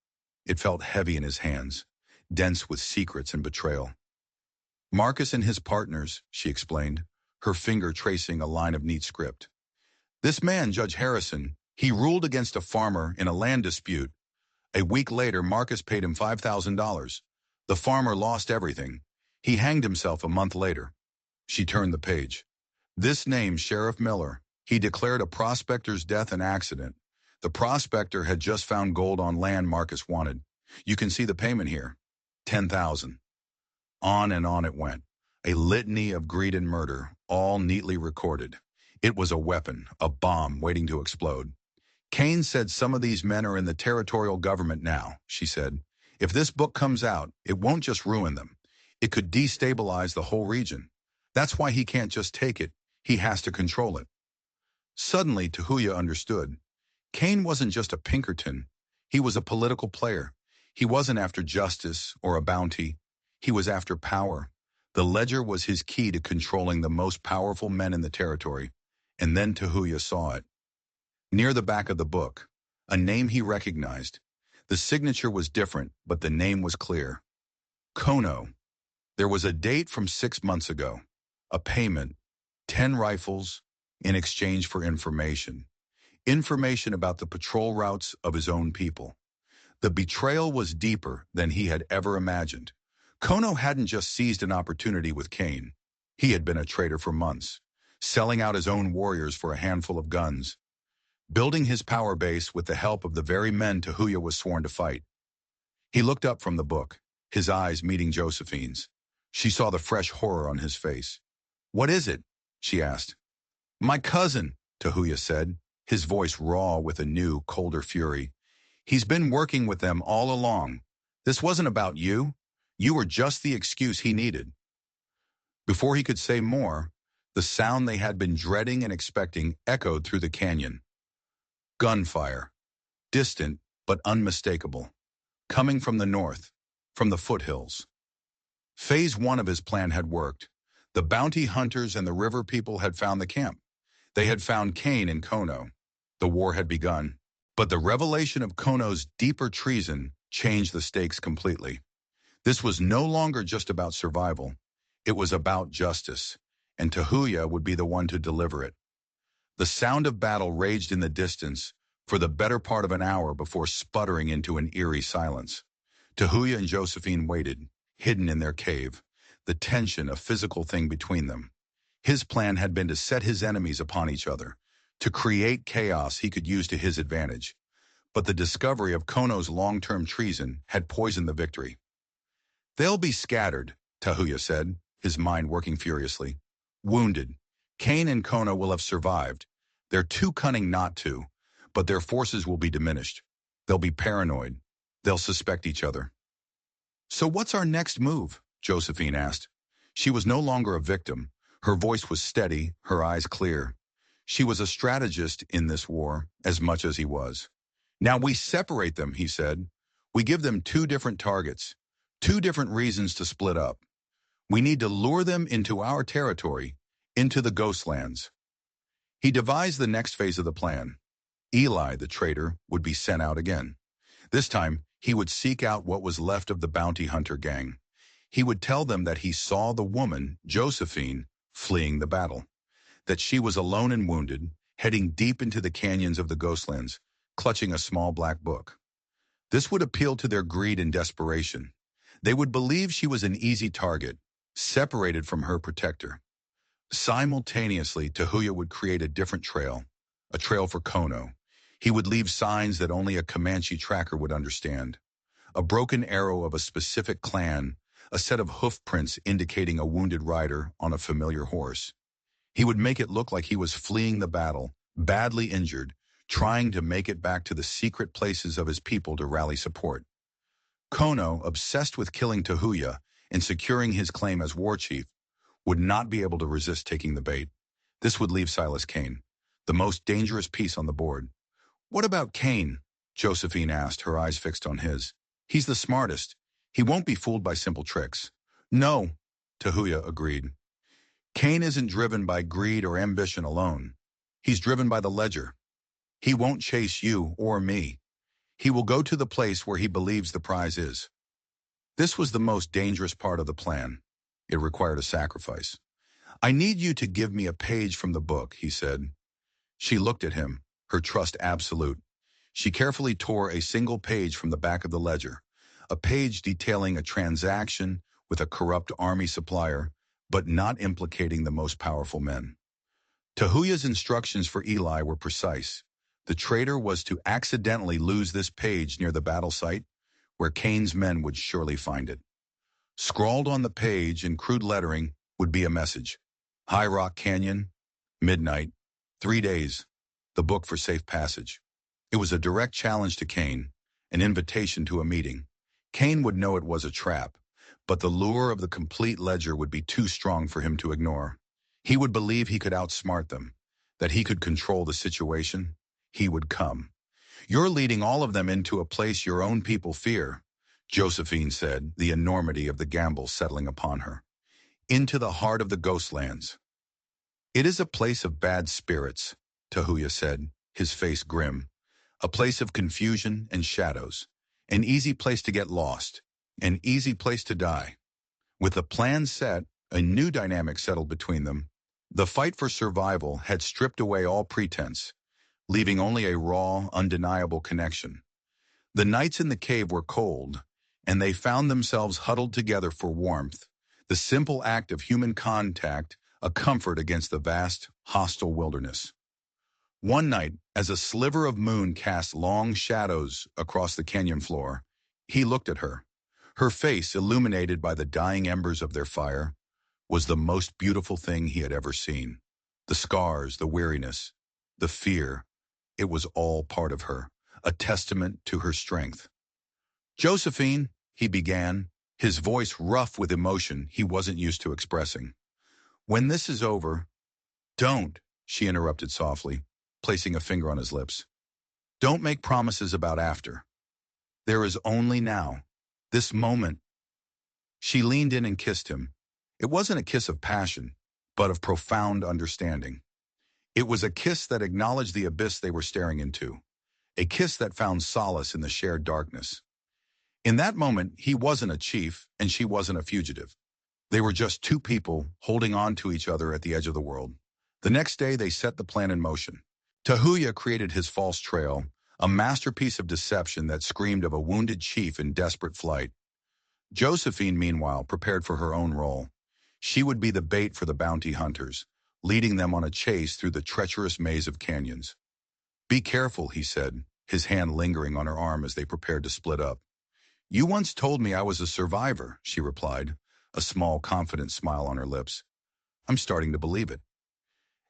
It felt heavy in his hands, dense with secrets and betrayal. "Marcus and his partners," she explained, her finger tracing a line of neat script. "This man, Judge Harrison, he ruled against a farmer in a land dispute. A week later, Marcus paid him $5,000. The farmer lost everything. He hanged himself a month later." She turned the page. "This name, Sheriff Miller, he declared a prospector's death an accident. The prospector had just found gold on land Marcus wanted. You can see the payment here. $10,000. On and on it went. A litany of greed and murder, all neatly recorded. It was a weapon, a bomb waiting to explode. Kane said some of these men are in the territorial government now, she said. If this book comes out, it won't just ruin them. It could destabilize the whole region. That's why he can't just take it. He has to control it. Suddenly, Tahuya understood. Kane wasn't just a Pinkerton. He was a political player. He wasn't after justice or a bounty. He was after power. The ledger was his key to controlling the most powerful men in the territory. And then Tahuya saw it. Near the back of the book, a name he recognized. The signature was different, but the name was clear. Kono. There was a date from 6 months ago. A payment. 10 rifles in exchange for information. Information about the patrol routes of his own people. The betrayal was deeper than he had ever imagined. Kono hadn't just seized an opportunity with Kane. He had been a traitor for months, selling out his own warriors for a handful of guns, building his power base with the help of the very men Tahuya was sworn to fight. He looked up from the book, his eyes meeting Josephine's. She saw the fresh horror on his face. "What is it?" she asked. "My cousin," Tahuya said, his voice raw with a new, colder fury. "He's been working with them all along. This wasn't about you. You were just the excuse he needed." Before he could say more, the sound they had been dreading and expecting echoed through the canyon. Gunfire, distant but unmistakable, coming from the north, from the foothills. Phase 1 of his plan had worked. The bounty hunters and the river people had found the camp. They had found Kane and Kono. The war had begun. But the revelation of Kono's deeper treason changed the stakes completely. This was no longer just about survival. It was about justice, and Tahuya would be the one to deliver it. The sound of battle raged in the distance for the better part of an hour before sputtering into an eerie silence. Tahuya and Josephine waited, hidden in their cave, the tension a physical thing between them. His plan had been to set his enemies upon each other, to create chaos he could use to his advantage. But the discovery of Kono's long-term treason had poisoned the victory. "They'll be scattered," Tahuya said, his mind working furiously. "Wounded. Kane and Kono will have survived. They're too cunning not to, but their forces will be diminished. They'll be paranoid. They'll suspect each other." "So what's our next move?" Josephine asked. She was no longer a victim. Her voice was steady, her eyes clear. She was a strategist in this war, as much as he was. "Now we separate them," he said. "We give them 2 different targets, 2 different reasons to split up. We need to lure them into our territory, into the Ghostlands." He devised the next phase of the plan. Eli, the traitor, would be sent out again. This time, he would seek out what was left of the bounty hunter gang. He would tell them that he saw the woman, Josephine, fleeing the battle, that she was alone and wounded, heading deep into the canyons of the Ghostlands, clutching a small black book. This would appeal to their greed and desperation. They would believe she was an easy target, separated from her protector. Simultaneously, Tahuya would create a different trail, a trail for Kono. He would leave signs that only a Comanche tracker would understand. A broken arrow of a specific clan, a set of hoof prints indicating a wounded rider on a familiar horse. He would make it look like he was fleeing the battle, badly injured, trying to make it back to the secret places of his people to rally support. Kono, obsessed with killing Tahuya and securing his claim as war chief, would not be able to resist taking the bait. This would leave Silas Kane, the most dangerous piece on the board. "What about Kane?" Josephine asked, her eyes fixed on his. "He's the smartest. He won't be fooled by simple tricks." "No," Tahuya agreed. "Kane isn't driven by greed or ambition alone. He's driven by the ledger. He won't chase you or me. He will go to the place where he believes the prize is." This was the most dangerous part of the plan. It required a sacrifice. "I need you to give me a page from the book," he said. She looked at him, her trust absolute. She carefully tore a single page from the back of the ledger, a page detailing a transaction with a corrupt army supplier, but not implicating the most powerful men. Tahuya's instructions for Eli were precise. The traitor was to accidentally lose this page near the battle site, where Kane's men would surely find it. Scrawled on the page in crude lettering would be a message. High Rock Canyon, midnight, 3 days, the book for safe passage. It was a direct challenge to Kane, an invitation to a meeting. Kane would know it was a trap, but the lure of the complete ledger would be too strong for him to ignore. He would believe he could outsmart them, that he could control the situation. He would come. "You're leading all of them into a place your own people fear," Josephine said, the enormity of the gamble settling upon her. "Into the heart of the Ghostlands." "It is a place of bad spirits," Tahuya said, his face grim. "A place of confusion and shadows. An easy place to get lost. An easy place to die." With the plan set, a new dynamic settled between them. The fight for survival had stripped away all pretense, leaving only a raw, undeniable connection. The nights in the cave were cold, and they found themselves huddled together for warmth, the simple act of human contact a comfort against the vast, hostile wilderness. One night, as a sliver of moon cast long shadows across the canyon floor, he looked at her. Her face, illuminated by the dying embers of their fire, was the most beautiful thing he had ever seen. The scars, the weariness, the fear, it was all part of her, a testament to her strength. "Josephine," he began, his voice rough with emotion he wasn't used to expressing. "When this is over—" "Don't," she interrupted softly, placing a finger on his lips. "Don't make promises about after. There is only now. This moment." She leaned in and kissed him. It wasn't a kiss of passion, but of profound understanding. It was a kiss that acknowledged the abyss they were staring into, a kiss that found solace in the shared darkness. In that moment, he wasn't a chief, and she wasn't a fugitive. They were just two people holding on to each other at the edge of the world. The next day, they set the plan in motion. Tahuya created his false trail, a masterpiece of deception that screamed of a wounded chief in desperate flight. Josephine, meanwhile, prepared for her own role. She would be the bait for the bounty hunters, leading them on a chase through the treacherous maze of canyons. "Be careful," he said, his hand lingering on her arm as they prepared to split up. "You once told me I was a survivor," she replied, a small, confident smile on her lips. "I'm starting to believe it."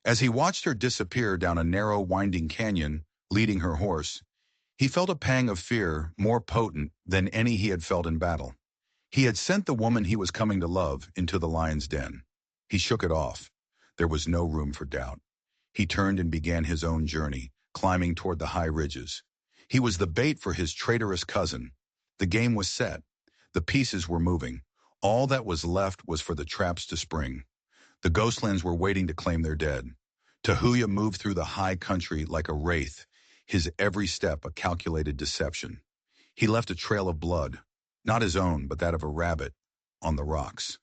As he watched her disappear down a narrow, winding canyon, leading her horse, he felt a pang of fear more potent than any he had felt in battle. He had sent the woman he was coming to love into the lion's den. He shook it off. There was no room for doubt. He turned and began his own journey, climbing toward the high ridges. He was the bait for his traitorous cousin. The game was set. The pieces were moving. All that was left was for the traps to spring. The Ghostlands were waiting to claim their dead. Tahuya moved through the high country like a wraith, his every step a calculated deception. He left a trail of blood, not his own, but that of a rabbit, on the rocks.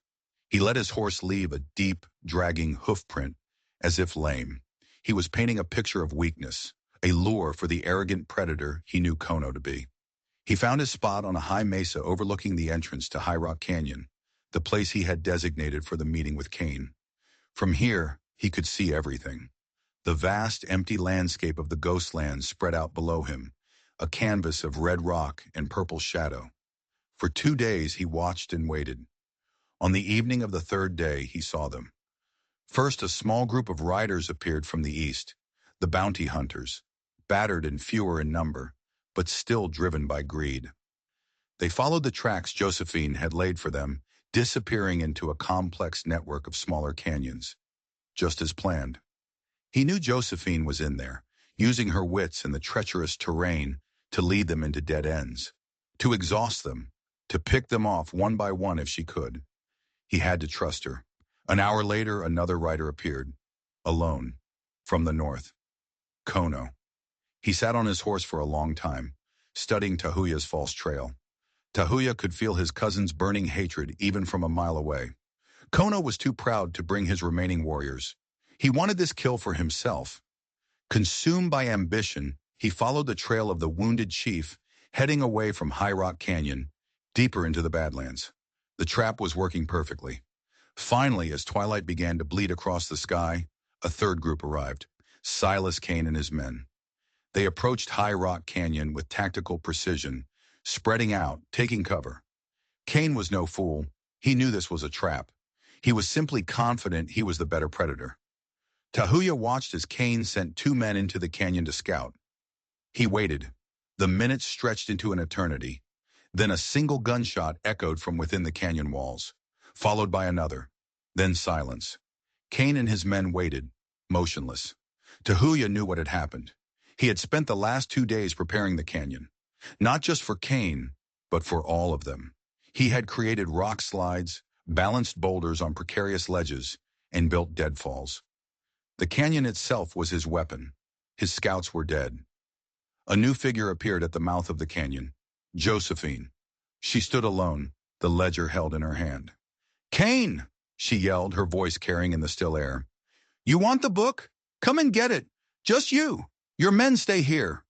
He let his horse leave a deep, dragging hoof print, as if lame. He was painting a picture of weakness, a lure for the arrogant predator he knew Kono to be. He found his spot on a high mesa overlooking the entrance to High Rock Canyon, the place he had designated for the meeting with Kane. From here, he could see everything. The vast, empty landscape of the Ghostlands spread out below him, a canvas of red rock and purple shadow. For 2 days he watched and waited. On the evening of the third day, he saw them. First, a small group of riders appeared from the east, the bounty hunters, battered and fewer in number, but still driven by greed. They followed the tracks Josephine had laid for them, disappearing into a complex network of smaller canyons, just as planned. He knew Josephine was in there, using her wits and the treacherous terrain to lead them into dead ends, to exhaust them, to pick them off one by one if she could. He had to trust her. An hour later, another rider appeared, alone, from the north. Kono. He sat on his horse for a long time, studying Tahuya's false trail. Tahuya could feel his cousin's burning hatred even from a mile away. Kono was too proud to bring his remaining warriors. He wanted this kill for himself. Consumed by ambition, he followed the trail of the wounded chief, heading away from High Rock Canyon, deeper into the Badlands. The trap was working perfectly. Finally, as twilight began to bleed across the sky, a third group arrived, Silas Kane and his men. They approached High Rock Canyon with tactical precision, spreading out, taking cover. Kane was no fool. He knew this was a trap. He was simply confident he was the better predator. Tahuya watched as Kane sent two men into the canyon to scout. He waited. The minutes stretched into an eternity. Then a single gunshot echoed from within the canyon walls, followed by another. Then silence. Kane and his men waited, motionless. Tahuya knew what had happened. He had spent the last 2 days preparing the canyon, not just for Kane, but for all of them. He had created rock slides, balanced boulders on precarious ledges, and built deadfalls. The canyon itself was his weapon. His scouts were dead. A new figure appeared at the mouth of the canyon. Josephine. She stood alone, the ledger held in her hand. "Kane!" she yelled, her voice carrying in the still air. "You want the book? Come and get it. Just you. Your men stay here."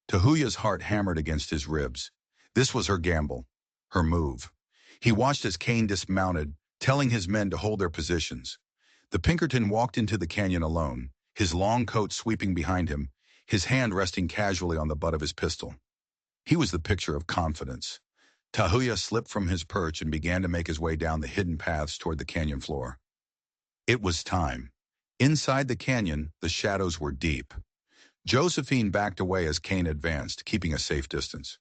Tahuya's heart hammered against his ribs. This was her gamble, her move. He watched as Kane dismounted, telling his men to hold their positions. The Pinkerton walked into the canyon alone, his long coat sweeping behind him, his hand resting casually on the butt of his pistol. He was the picture of confidence. Tahuya slipped from his perch and began to make his way down the hidden paths toward the canyon floor. It was time. Inside the canyon, the shadows were deep. Josephine backed away as Kane advanced, keeping a safe distance.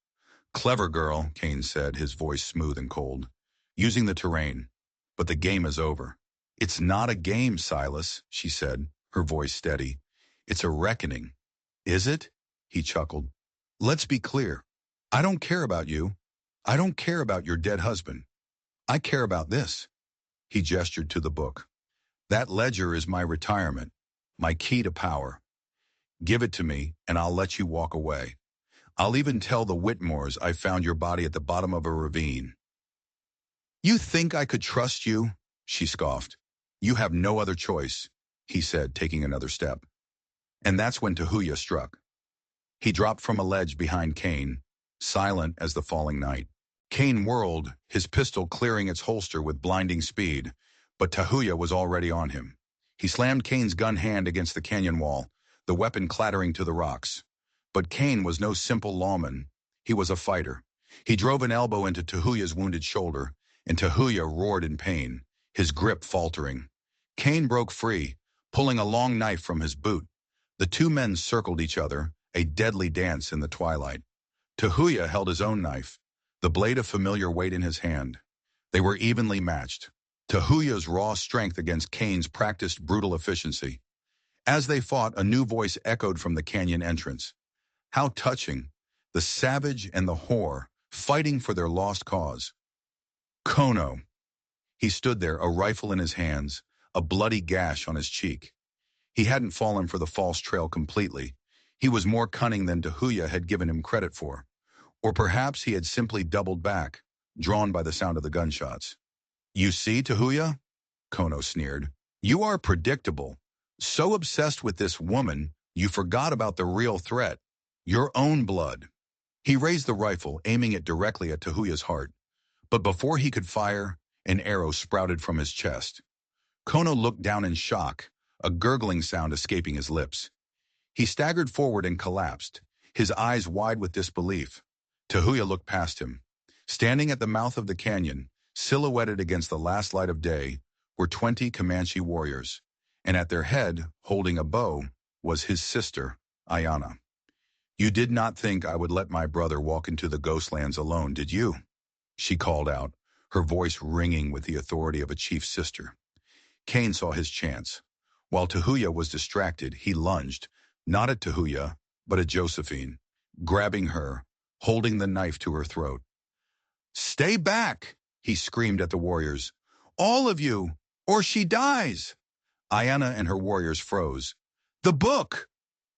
"Clever girl," Kane said, his voice smooth and cold. "Using the terrain. But the game is over." "It's not a game, Silas," she said, her voice steady. "It's a reckoning." "Is it?" he chuckled. "Let's be clear. I don't care about you. I don't care about your dead husband. I care about this." He gestured to the book. "That ledger is my retirement, my key to power. Give it to me, and I'll let you walk away. I'll even tell the Whitmores I found your body at the bottom of a ravine." "You think I could trust you?" she scoffed. "You have no other choice," he said, taking another step. And that's when Tahuya struck. He dropped from a ledge behind Kane, silent as the falling night. Kane whirled, his pistol clearing its holster with blinding speed, but Tahuya was already on him. He slammed Kane's gun hand against the canyon wall, the weapon clattering to the rocks. But Kane was no simple lawman. He was a fighter. He drove an elbow into Tahuya's wounded shoulder, and Tahuya roared in pain, his grip faltering. Kane broke free, pulling a long knife from his boot. The two men circled each other, a deadly dance in the twilight. Tahuya held his own knife, the blade of familiar weight in his hand. They were evenly matched. Tahuya's raw strength against Kane's practiced brutal efficiency. As they fought, a new voice echoed from the canyon entrance. How touching, the savage and the whore, fighting for their lost cause. Kono. He stood there, a rifle in his hands, a bloody gash on his cheek. He hadn't fallen for the false trail completely. He was more cunning than Tahuya had given him credit for. Or perhaps he had simply doubled back, drawn by the sound of the gunshots. "You see, Tahuya?" Kono sneered. "You are predictable. So obsessed with this woman, you forgot about the real threat. Your own blood." He raised the rifle, aiming it directly at Tahuya's heart. But before he could fire, an arrow sprouted from his chest. Kono looked down in shock, a gurgling sound escaping his lips. He staggered forward and collapsed, his eyes wide with disbelief. Tahuya looked past him. Standing at the mouth of the canyon, silhouetted against the last light of day, were 20 Comanche warriors, and at their head, holding a bow, was his sister, Ayana. "You did not think I would let my brother walk into the ghostlands alone, did you?" she called out, her voice ringing with the authority of a chief sister. Kane saw his chance. While Tahuya was distracted, he lunged, not at Tahuya, but at Josephine, grabbing her, holding the knife to her throat. "Stay back!" he screamed at the warriors. "All of you, or she dies!" Ayana and her warriors froze. "The book!"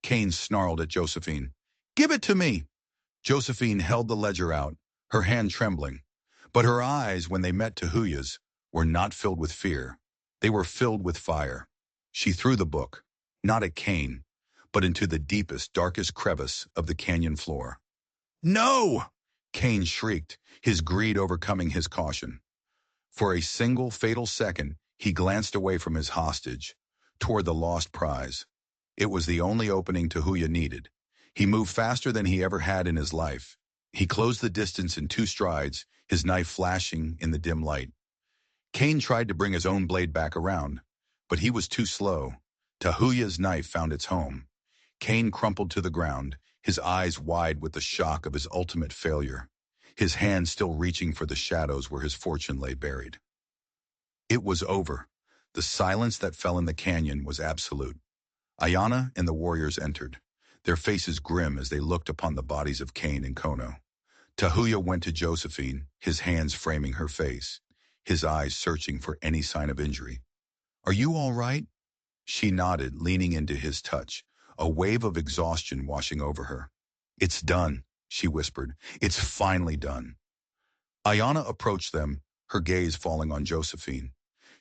Kane snarled at Josephine. "Give it to me!" Josephine held the ledger out, her hand trembling. But her eyes, when they met Tahuya's, were not filled with fear. They were filled with fire. She threw the book, not at Kane, but into the deepest, darkest crevice of the canyon floor. "No!" Kane shrieked, his greed overcoming his caution. For a single fatal second, he glanced away from his hostage, toward the lost prize. It was the only opening Tahuya needed. He moved faster than he ever had in his life. He closed the distance in 2 strides, his knife flashing in the dim light. Cain tried to bring his own blade back around, but he was too slow. Tahuya's knife found its home. Cain crumpled to the ground, his eyes wide with the shock of his ultimate failure, his hand still reaching for the shadows where his fortune lay buried. It was over. The silence that fell in the canyon was absolute. Ayana and the warriors entered, their faces grim as they looked upon the bodies of Cain and Kono. Tahuya went to Josephine, his hands framing her face, his eyes searching for any sign of injury. "Are you all right?" She nodded, leaning into his touch, a wave of exhaustion washing over her. "It's done," she whispered. "It's finally done." Ayana approached them, her gaze falling on Josephine.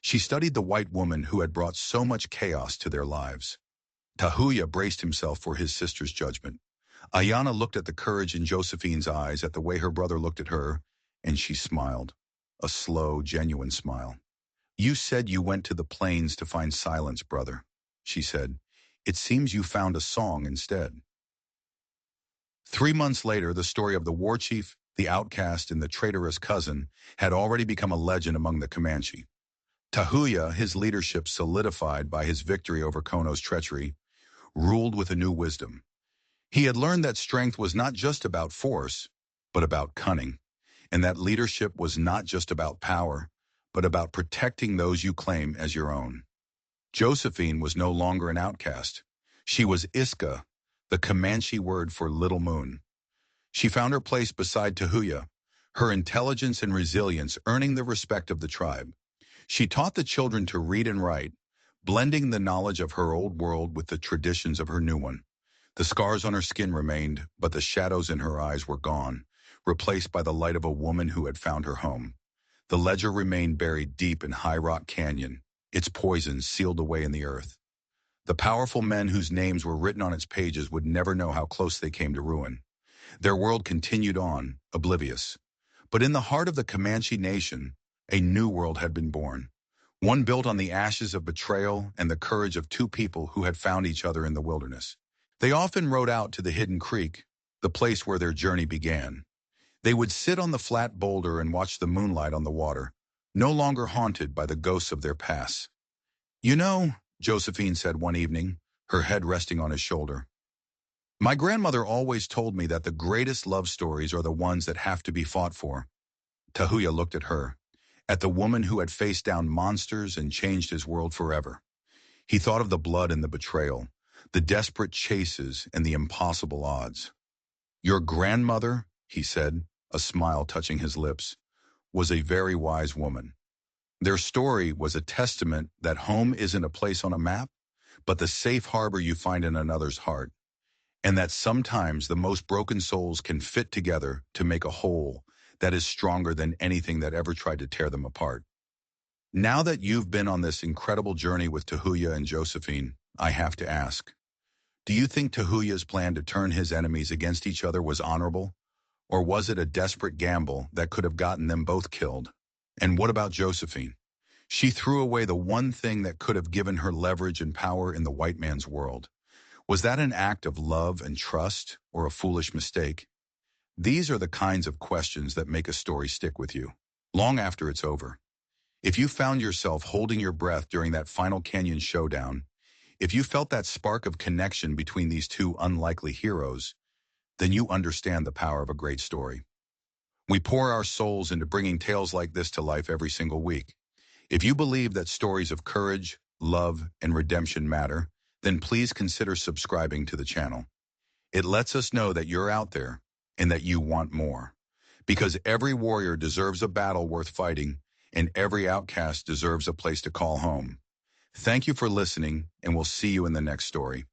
She studied the white woman who had brought so much chaos to their lives. Tahuya braced himself for his sister's judgment. Ayana looked at the courage in Josephine's eyes, at the way her brother looked at her, and she smiled. A slow, genuine smile. "You said you went to the plains to find silence, brother," she said. "It seems you found a song instead." 3 months later, the story of the war chief, the outcast, and the traitorous cousin had already become a legend among the Comanche. Tahuya, his leadership solidified by his victory over Kono's treachery, ruled with a new wisdom. He had learned that strength was not just about force, but about cunning, and that leadership was not just about power, but about protecting those you claim as your own. Josephine was no longer an outcast. She was Iska, the Comanche word for little moon. She found her place beside Tahuya, her intelligence and resilience earning the respect of the tribe. She taught the children to read and write, blending the knowledge of her old world with the traditions of her new one. The scars on her skin remained, but the shadows in her eyes were gone, replaced by the light of a woman who had found her home. The ledger remained buried deep in High Rock Canyon, its poison sealed away in the earth. The powerful men whose names were written on its pages would never know how close they came to ruin. Their world continued on, oblivious. But in the heart of the Comanche nation, a new world had been born. One built on the ashes of betrayal and the courage of two people who had found each other in the wilderness. They often rode out to the hidden creek, the place where their journey began. They would sit on the flat boulder and watch the moonlight on the water, no longer haunted by the ghosts of their past. "You know," Josephine said one evening, her head resting on his shoulder, "my grandmother always told me that the greatest love stories are the ones that have to be fought for." Tahuya looked at her, at the woman who had faced down monsters and changed his world forever. He thought of the blood and the betrayal, the desperate chases and the impossible odds. "Your grandmother," he said, a smile touching his lips, "was a very wise woman. Their story was a testament that home isn't a place on a map, but the safe harbor you find in another's heart, and that sometimes the most broken souls can fit together to make a whole that is stronger than anything that ever tried to tear them apart." Now that you've been on this incredible journey with Tahuya and Josephine, I have to ask, do you think Tahuya's plan to turn his enemies against each other was honorable? Or was it a desperate gamble that could have gotten them both killed? And what about Josephine? She threw away the one thing that could have given her leverage and power in the white man's world. Was that an act of love and trust, or a foolish mistake? These are the kinds of questions that make a story stick with you, long after it's over. If you found yourself holding your breath during that final canyon showdown, if you felt that spark of connection between these two unlikely heroes, then you understand the power of a great story. We pour our souls into bringing tales like this to life every single week. If you believe that stories of courage, love, and redemption matter, then please consider subscribing to the channel. It lets us know that you're out there and that you want more. Because every warrior deserves a battle worth fighting, and every outcast deserves a place to call home. Thank you for listening, and we'll see you in the next story.